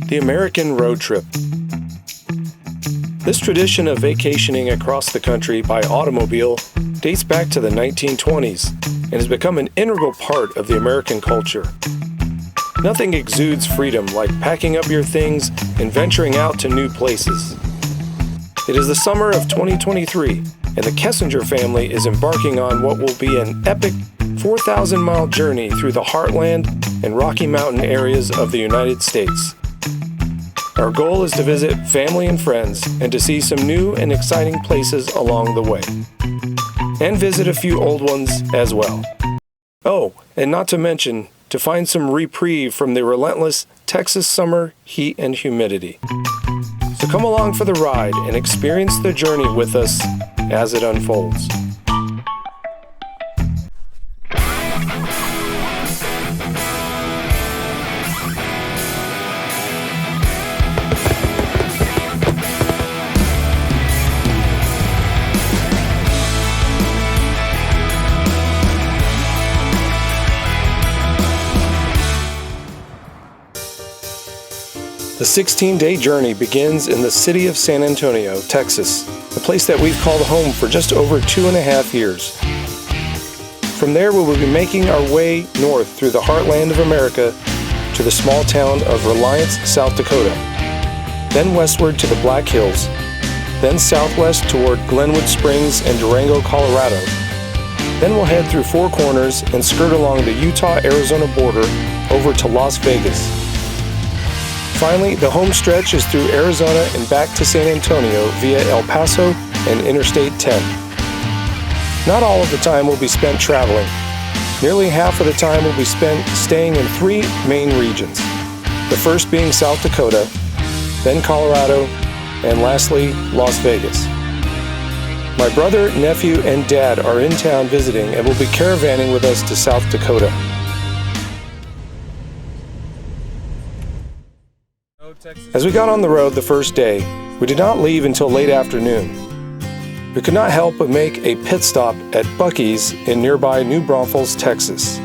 the American road trip. This tradition of vacationing across the country by automobile dates back to the 1920s and has become an integral part of the American culture. Nothing exudes freedom like packing up your things and venturing out to new places. It is the summer of 2023, and the Kessinger family is embarking on what will be an epic 4,000-mile journey through the heartland and Rocky Mountain areas of the United States. Our goal is to visit family and friends and to see some new and exciting places along the way. And visit a few old ones as well. Oh, and not to mention, to find some reprieve from the relentless Texas summer heat and humidity. So come along for the ride and experience the journey with us as it unfolds. The 16-day journey begins in the city of San Antonio, Texas, a place that we've called home for just over 2.5 years. From there, we will be making our way north through the heartland of America to the small town of Reliance, South Dakota, then westward to the Black Hills, then southwest toward Glenwood Springs and Durango, Colorado. Then we'll head through Four Corners and skirt along the Utah-Arizona border over to Las Vegas. Finally, the home stretch is through Arizona and back to San Antonio via El Paso and Interstate 10. Not all of the time will be spent traveling. Nearly half of the time will be spent staying in 3 main regions. The first being South Dakota, then Colorado, and lastly, Las Vegas. My brother, nephew, and dad are in town visiting and will be caravanning with us to South Dakota. As we got on the road the first day, we did not leave until late afternoon. We could not help but make a pit stop at Buc-ee's in nearby New Braunfels, Texas.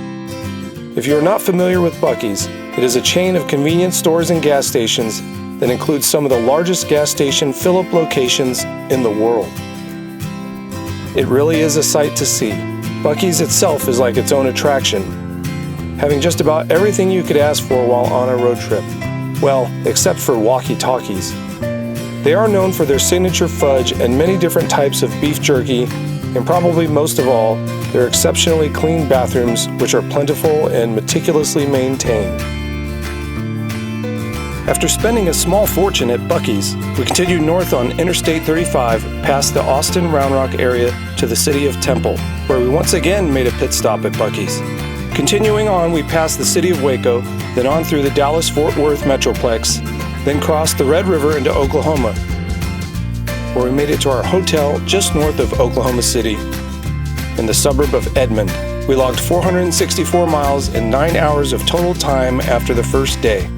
If you are not familiar with Buc-ee's, it is a chain of convenience stores and gas stations that includes some of the largest gas station fill-up locations in the world. It really is a sight to see. Buc-ee's itself is like its own attraction, having just about everything you could ask for while on a road trip. Well, except for walkie-talkies. They are known for their signature fudge and many different types of beef jerky, and probably most of all, their exceptionally clean bathrooms, which are plentiful and meticulously maintained. After spending a small fortune at Buc-ee's, we continued north on Interstate 35 past the Austin Round Rock area to the city of Temple, where we once again made a pit stop at Buc-ee's. Continuing on, we passed the city of Waco, then on through the Dallas-Fort Worth Metroplex, then crossed the Red River into Oklahoma, where we made it to our hotel just north of Oklahoma City, in the suburb of Edmond. We logged 464 miles and 9 hours of total time after the first day.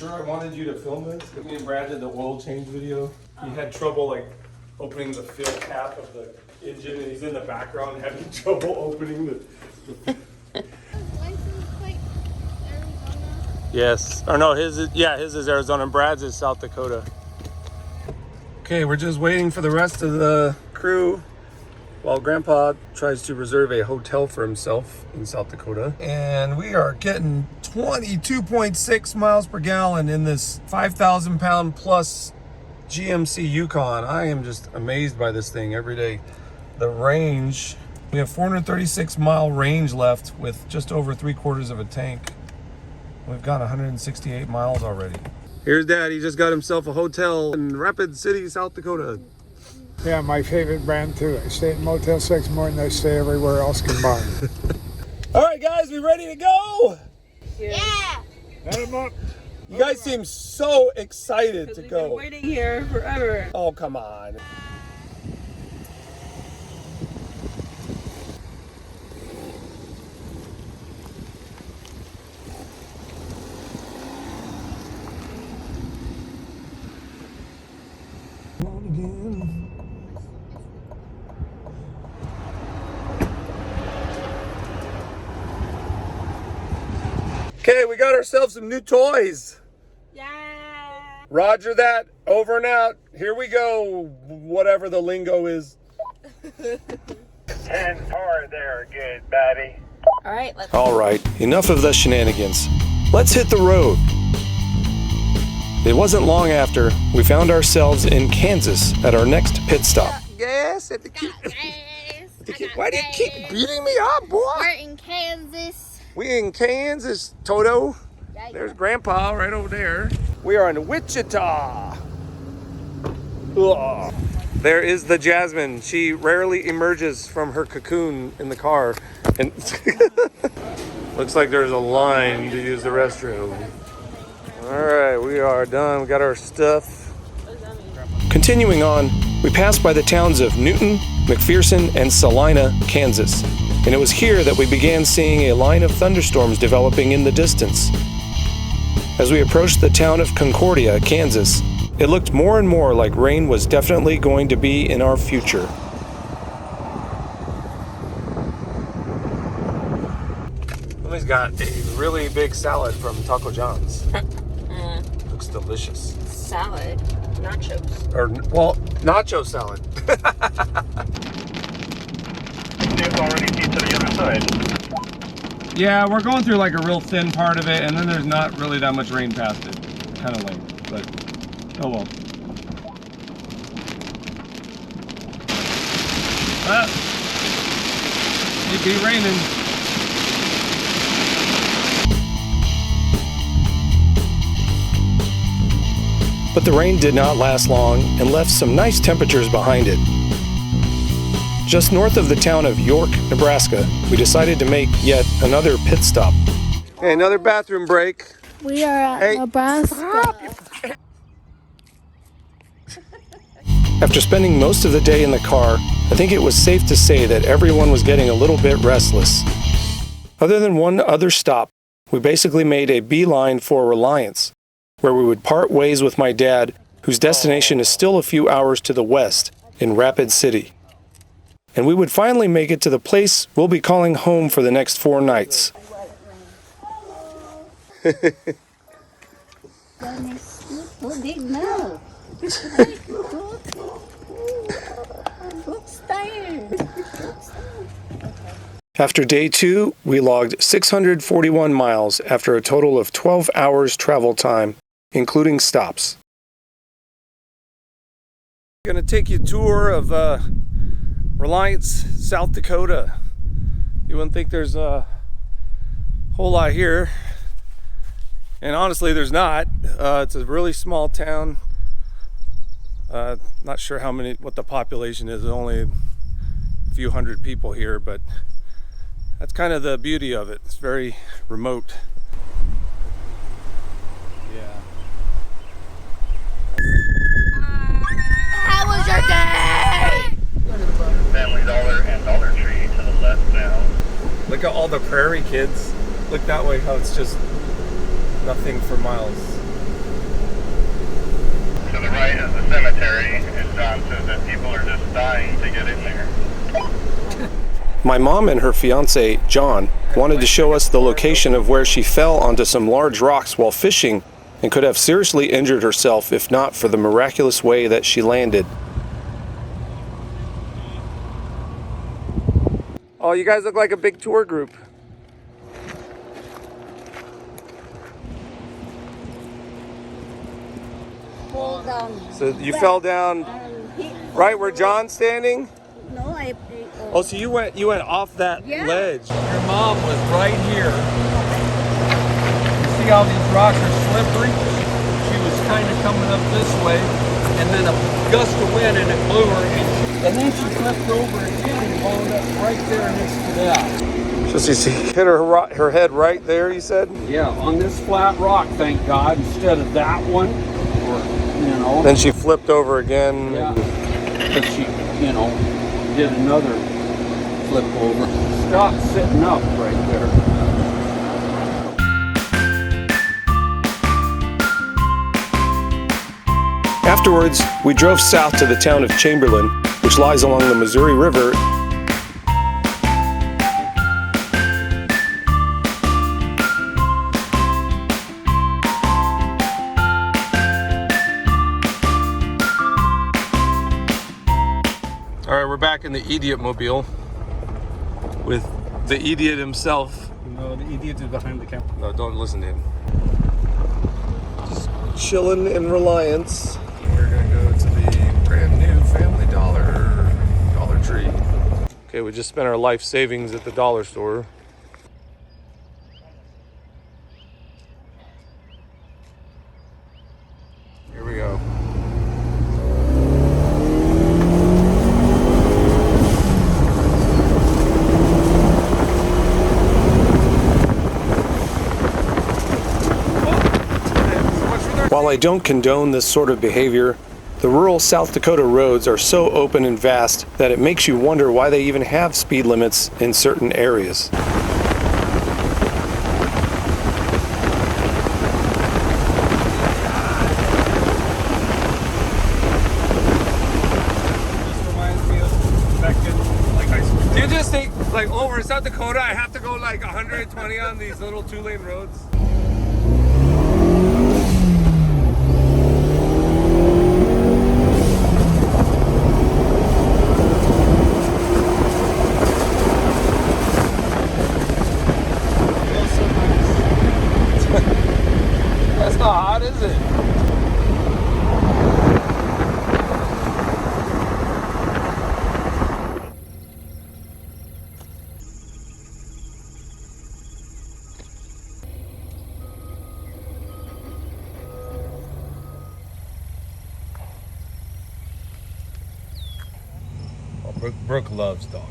I wanted you to film this. Me and Brad did the oil change video. He had trouble opening the fill cap of the engine, and he's in the background having trouble opening the License plate Arizona? Yes. Or no, his is Arizona and Brad's is South Dakota. Okay, we're just waiting for the rest of the crew while Grandpa tries to reserve a hotel for himself in South Dakota. And we are getting 22.6 miles per gallon in this 5,000 pound plus GMC Yukon. I am just amazed by this thing every day. The range, we have 436 mile range left with just over 3/4 of a tank. We've got 168 miles already. Here's Dad, he just got himself a hotel in Rapid City, South Dakota. Yeah, my favorite brand too. I stay at Motel 6 more than I stay everywhere else combined. All right, guys, we ready to go? Yeah. Let them up. You guys seem so excited to We've go. been waiting here forever. Oh, come on. again. Okay, we got ourselves some new toys. Yeah. Roger that. Over and out. Here we go. Whatever the lingo is. 10-4 there, good buddy. All right, let's. All right, enough of the shenanigans. Let's hit the road. It wasn't long after we found ourselves in Kansas at our next pit stop. Yes, at the Why do you keep beating me up, boy? We're in Kansas. We in Kansas, Toto. There's Grandpa right over there. We are in Wichita. Ugh. There is the Jasmine. She rarely emerges from her cocoon in the car. And looks like there's a line to use the restroom. All right, we are done. We got our stuff. Continuing on, we passed by the towns of Newton, McPherson, and Salina, Kansas. And it was here that we began seeing a line of thunderstorms developing in the distance. As we approached the town of Concordia, Kansas, it looked more and more like rain was definitely going to be in our future. Somebody's got a really big salad from Taco John's. Looks delicious. Salad, nachos. Or, well, nacho salad. It's already deep to the other side. Yeah, we're going through like a real thin part of it, and then there's not really that much rain past it. Kind of lame, but oh well. Ah, it be raining. But the rain did not last long and left some nice temperatures behind it. Just north of the town of York, Nebraska, we decided to make yet another pit stop. Hey, another bathroom break. We are at Nebraska. After spending most of the day in the car, I think it was safe to say that everyone was getting a little bit restless. Other than one other stop, we basically made a beeline for Reliance, where we would part ways with my dad, whose destination is still a few hours to the west, in Rapid City. And we would finally make it to the place we'll be calling home for the next 4 nights. After day 2, we logged 641 miles after a total of 12 hours travel time, including stops. I'm going to take you a tour of Reliance, South Dakota. You wouldn't think there's a whole lot here, and honestly there's not. It's a really small town. Not sure what the population is. There's only a few hundred people here, but that's kind of the beauty of it. It's very remote. Yeah. How was your day? Family Dollar and Dollar Tree to the left now. Look at all the prairie kids. Look that way, how it's just nothing for miles. To the right is the cemetery, and John says that people are just dying to get in there. My mom and her fiance, John, wanted to show us the location of where she fell onto some large rocks while fishing and could have seriously injured herself if not for the miraculous way that she landed. Oh, you guys look like a big tour group. Fall down. So you fell down right where John's standing? No, I Oh, so you went off that Yeah. ledge. Your mom was right here. You see how these rocks are slippery? She was kind of coming up this way, and then a gust of wind and it blew her, and then she flipped over again and wound up right there next to that. So she hit her head right there, you said? Yeah, on this flat rock, thank God, instead of that one, or, you know. Then she flipped over again. Yeah, but she, you know, did another flip over. Stop sitting up right there. After Afterwards, we drove south to the town of Chamberlain, which lies along the Missouri River. All right, we're back in the Idiot Mobile with the idiot himself. No, the idiot is behind the camera. No, don't listen to him. Just chilling in Reliance. We're gonna go to the brand new Family Dollar Tree. Okay, we just spent our life savings at the dollar store. Here we go. While I don't condone this sort of behavior, the rural South Dakota roads are so open and vast that it makes you wonder why they even have speed limits in certain areas. This reminds me of back in like high school. Do you just think, like, over in South Dakota, I have to go like 120 on these little 2-lane roads? That's not hot, is it? Brooke loves dogs.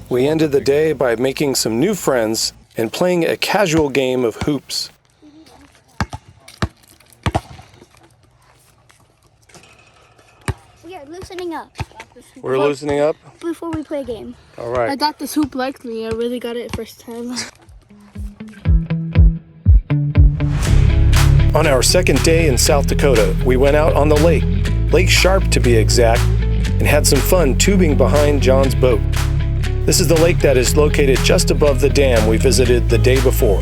We ended the day by making some new friends and playing a casual game of hoops. We are loosening up We're loosening up? before we play a game. All right. I got this hoop like me. I really got it first time. On our second day in South Dakota, we went out on the lake, Lake Sharpe to be exact, and had some fun tubing behind John's boat. This is the lake that is located just above the dam we visited the day before.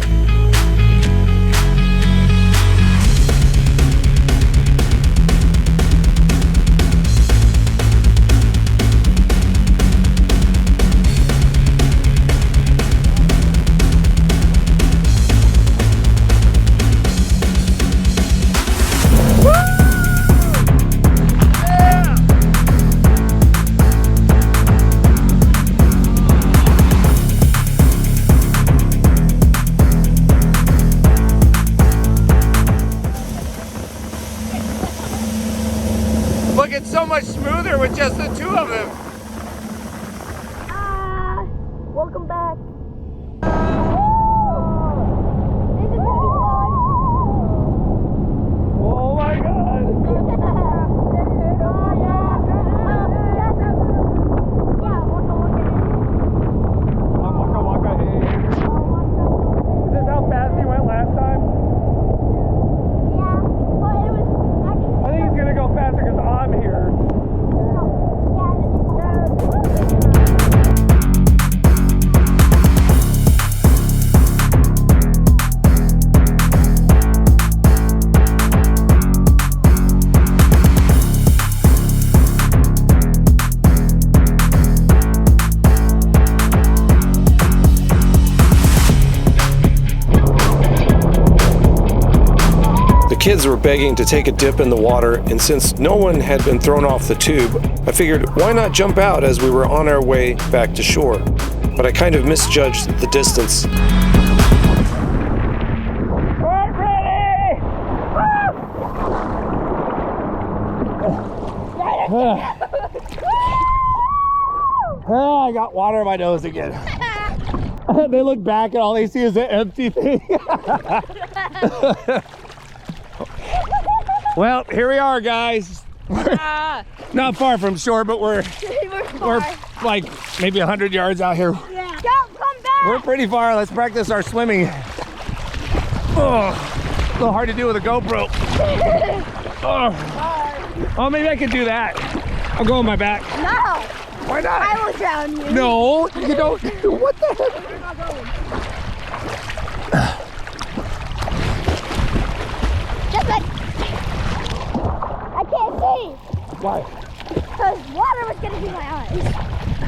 Look, it's so much smoother with just the two of them. Welcome back. Oh my God. Is this how fast he went last time? I think he's gonna go faster because I'm here. The kids were begging to take a dip in the water, and since no one had been thrown off the tube, I figured why not jump out as we were on our way back to shore. But I kind of misjudged the distance. I got water in my nose again. They look back and all they see is an empty thing. Well, here we are, guys. Not far from shore, but we're like maybe 100 yards out here. Yeah. Don't come back. We're pretty far. Let's practice our swimming. Oh, a little hard to do with a GoPro. Oh. Oh, maybe I could do that. I'll go on my back. No! Why not? I will drown you. No, you don't. What the heck? We're not going. Just like... I can't see! Why? Because water was going to be my eyes.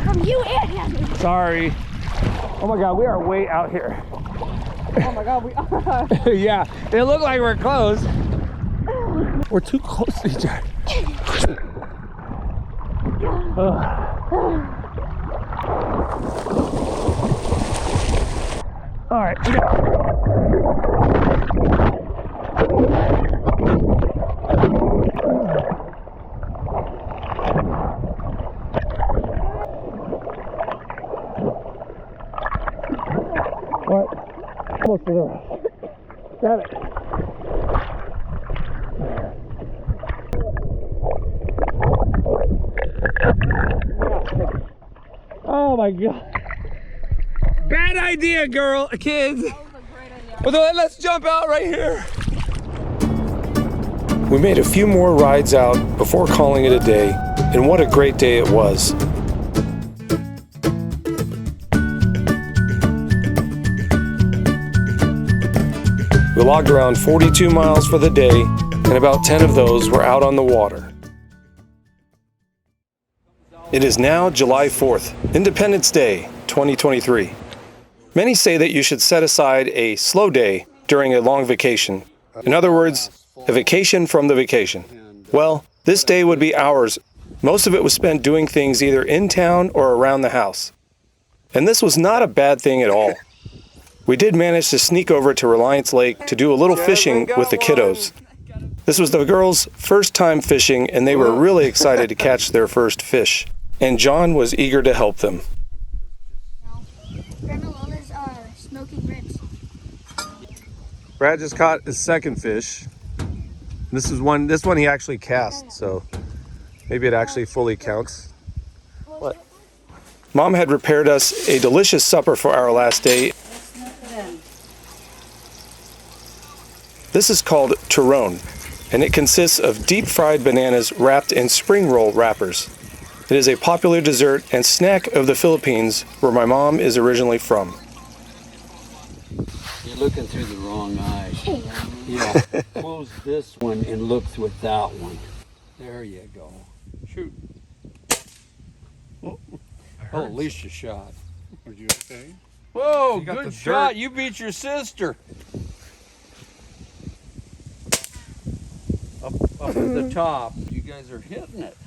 From you and him. Sorry. Oh my God, we are way out here. Oh my God, we are. Yeah, it looked like we're close. We're too close to each other. All right, we got. What? Almost to the right. Got it. Oh my God. Bad idea, kids. Well, let's jump out right here. We made a few more rides out before calling it a day, and what a great day it was. We logged around 42 miles for the day, and about 10 of those were out on the water. It is now July 4th, Independence Day, 2023. Many say that you should set aside a slow day during a long vacation. In other words, a vacation from the vacation. Well, this day would be ours. Most of it was spent doing things either in town or around the house. And this was not a bad thing at all. We did manage to sneak over to Reliance Lake to do a little fishing with the kiddos. This was the girls' first time fishing, and they were really excited to catch their first fish. And John was eager to help them. Grandma Lola's smoking ribs. Brad just caught his second fish. This one he actually cast, so maybe it actually fully counts. What? Mom had prepared us a delicious supper for our last day. This is called turon, and it consists of deep-fried bananas wrapped in spring roll wrappers. It is a popular dessert and snack of the Philippines, where my mom is originally from. You're looking through the wrong eye. Yeah, close this one and look with that one. There you go. Shoot. Oh, at least you shot. Are you okay? Whoa, You got good the shot. dirt. You beat your sister. Up at the top. You guys are hitting it.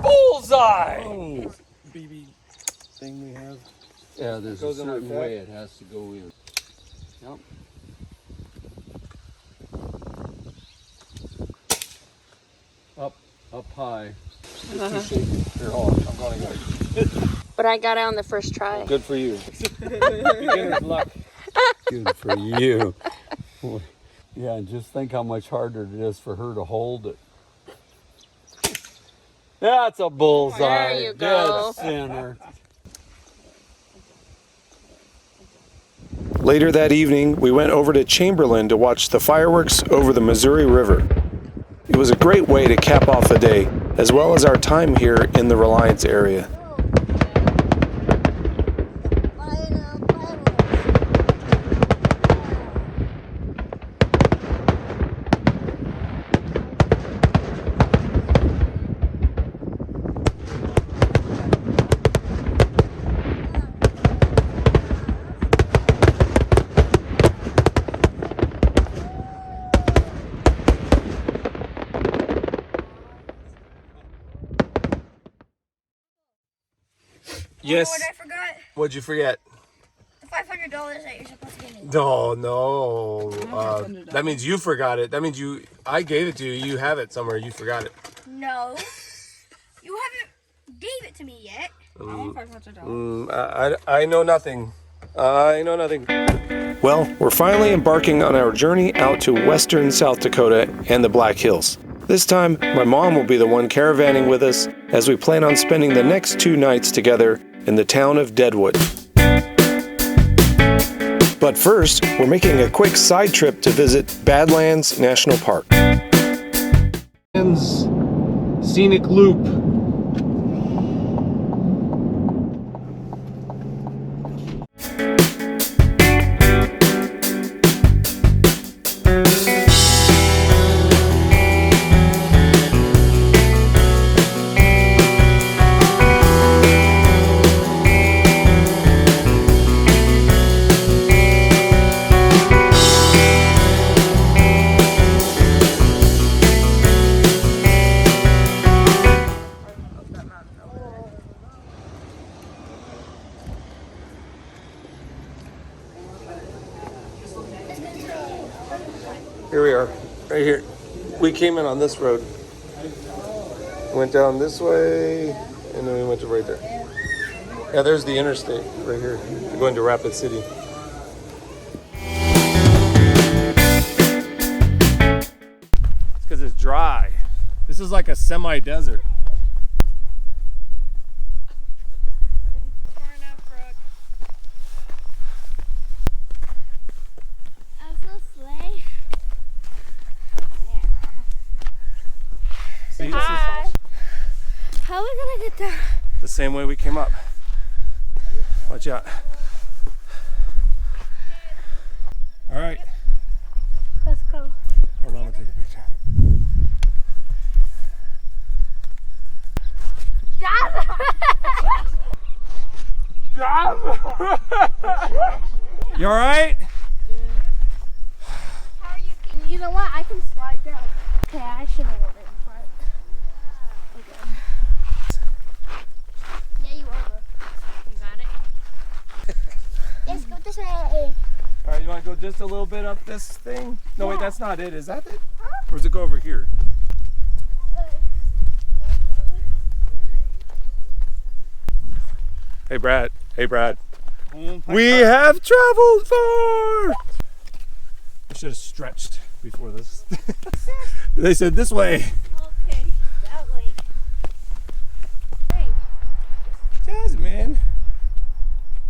Bullseye! Oh, BB thing we have. Yeah, there's a Goes in like certain that? way it has to go in. Yep. Up high. It's too shaky. Here, hold on. I'm going to go. But I got it on the first try. Good for you. Beginner's luck. Good for you. Yeah, and just think how much harder it is for her to hold it. That's a bullseye. There you go. Dead center. Later that evening, we went over to Chamberlain to watch the fireworks over the Missouri River. It was a great way to cap off the day, as well as our time here in the Reliance area. Yes. What I forgot? What'd you forget? The $500 that you're supposed to give me. No. That means you forgot it. That means I gave it to you. You have it somewhere. You forgot it. No. You haven't gave it to me yet. I know nothing. I know nothing. Well, we're finally embarking on our journey out to western South Dakota and the Black Hills. This time, my mom will be the one caravanning with us as we plan on spending the next 2 nights together in the town of Deadwood. But first, we're making a quick side trip to visit Badlands National Park. Scenic Loop. Here we are, right here. We came in on this road. Went down this way, and then we went to right there. Yeah, there's the interstate right here. We're going to Rapid City. It's because it's dry. This is like a semi-desert. See, this is How are we gonna get there? the same way we came up. Watch out. All right. Let's go. Hold on, I'm gonna take a picture. You all right? You know what? I can slide down. Okay, I should have went in front. Okay. Yeah, you are. You got it? Let's go this way. All right, you want to go just a little bit up this thing? No, wait, that's not it. Is that it? Or does it go over here? Hey, Brad. Hey, Brad. We have traveled far! I should have stretched before this. They said this way. Okay, that way. Hey, Jasmine.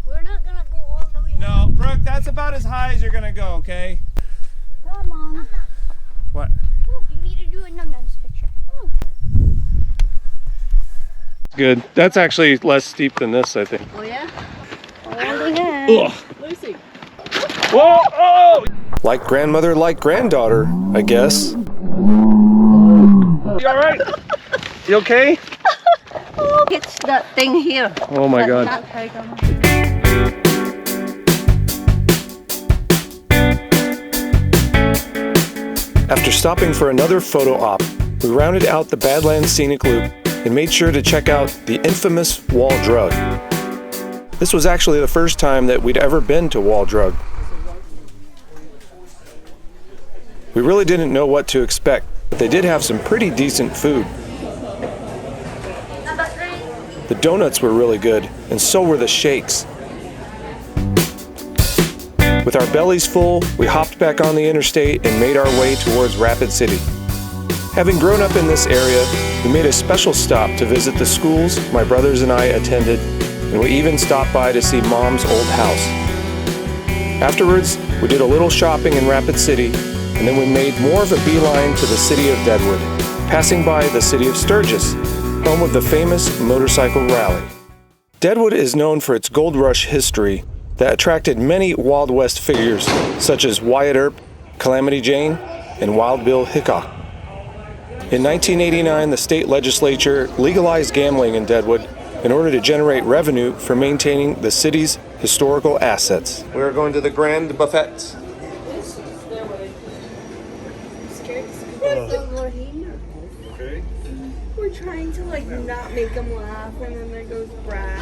we're not gonna go all the way. No, Brooke, that's about as high as you're gonna go, okay? Come on. What? Oh, you need to do a num-nums picture. Oh. Good. That's actually less steep than this, I think. Oh yeah? Ugh. Lucy. Whoa! Oh! Like grandmother, like granddaughter, I guess. You all right? You okay? It's that thing here. Oh my God. After stopping for another photo op, we rounded out the Badlands Scenic Loop and made sure to check out the infamous Wall Drug. This was actually the first time that we'd ever been to Wall Drug. We really didn't know what to expect, but they did have some pretty decent food. The donuts were really good, and so were the shakes. With our bellies full, we hopped back on the interstate and made our way towards Rapid City. Having grown up in this area, we made a special stop to visit the schools my brothers and I attended, and we even stopped by to see Mom's old house. Afterwards, we did a little shopping in Rapid City, and then we made more of a beeline to the city of Deadwood, passing by the city of Sturgis, home of the famous motorcycle rally. Deadwood is known for its gold rush history that attracted many Wild West figures such as Wyatt Earp, Calamity Jane, and Wild Bill Hickok. In 1989, the state legislature legalized gambling in Deadwood in order to generate revenue for maintaining the city's historical assets. We are going to the Grand Buffet. Okay. We're trying to like not make them laugh, and then there goes Brad.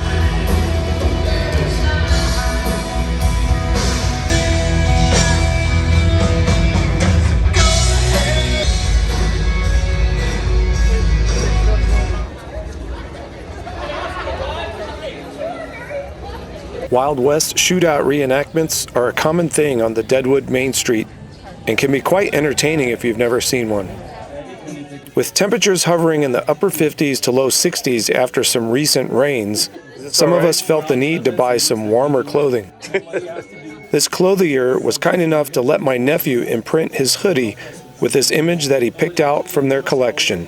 Wild West shootout reenactments are a common thing on the Deadwood Main Street and can be quite entertaining if you've never seen one. With temperatures hovering in the upper 50s to low 60s after some recent rains, some of us felt the need to buy some warmer clothing. This clothier was kind enough to let my nephew imprint his hoodie with this image that he picked out from their collection.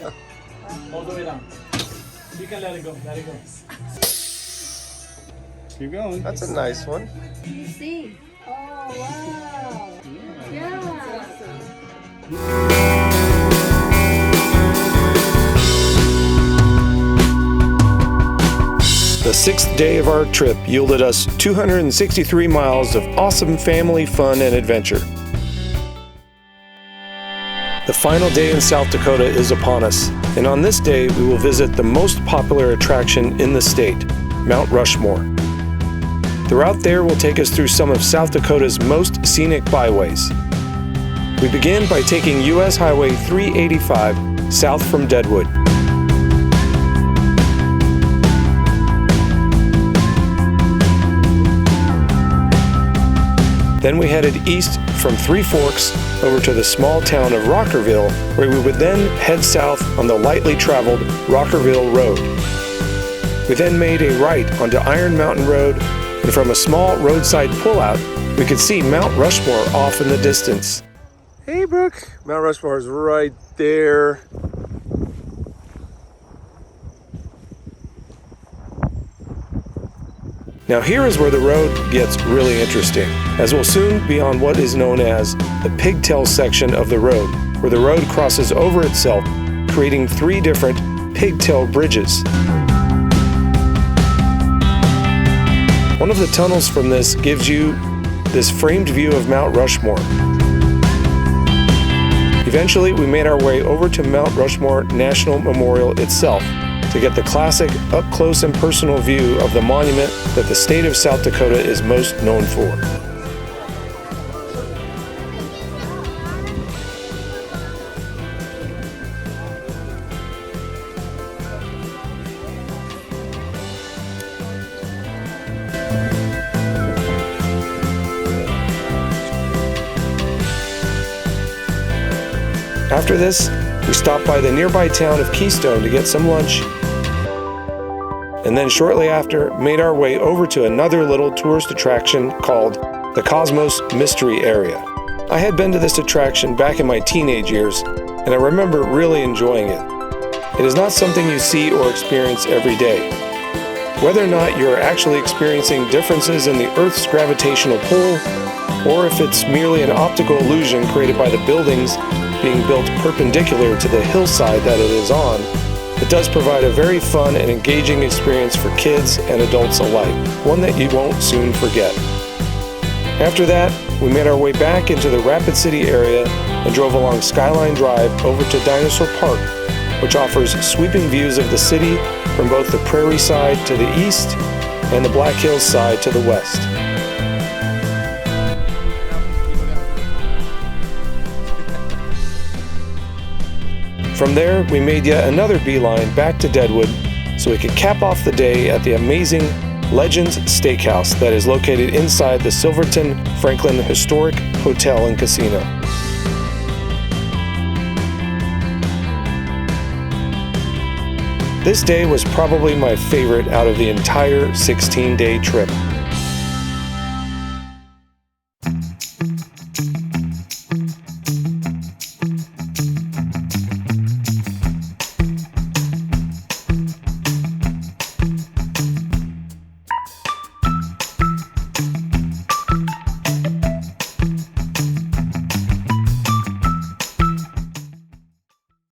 All the way down. You can let it go. Let it go. Keep going. That's a nice one. You see? Oh, wow. Yeah. The sixth day of our trip yielded us 263 miles of awesome family fun and adventure. The final day in South Dakota is upon us, and on this day we will visit the most popular attraction in the state, Mount Rushmore. The route there will take us through some of South Dakota's most scenic byways. We begin by taking US Highway 385 south from Deadwood. Then we headed east from Three Forks over to the small town of Rockerville, where we would then head south on the lightly traveled Rockerville Road. We then made a right onto Iron Mountain Road, and from a small roadside pullout, we could see Mount Rushmore off in the distance. Hey, Brooke. Mount Rushmore is right there. Now here is where the road gets really interesting, as we'll soon be on what is known as the Pigtail section of the road, where the road crosses over itself, creating 3 different pigtail bridges. One of the tunnels from this gives you this framed view of Mount Rushmore. Eventually, we made our way over to Mount Rushmore National Memorial itself to get the classic up-close and personal view of the monument that the state of South Dakota is most known for. After this, we stopped by the nearby town of Keystone to get some lunch, and then shortly after made our way over to another little tourist attraction called the Cosmos Mystery Area. I had been to this attraction back in my teenage years, and I remember really enjoying it. It is not something you see or experience every day. Whether or not you are actually experiencing differences in the Earth's gravitational pull, or if it's merely an optical illusion created by the buildings being built perpendicular to the hillside that it is on, it does provide a very fun and engaging experience for kids and adults alike, one that you won't soon forget. After that, we made our way back into the Rapid City area and drove along Skyline Drive over to Dinosaur Park, which offers sweeping views of the city from both the Prairie side to the east and the Black Hills side to the west. From there, we made yet another beeline back to Deadwood so we could cap off the day at the amazing Legends Steakhouse that is located inside the Silverton Franklin Historic Hotel and Casino. This day was probably my favorite out of the entire 16-day trip.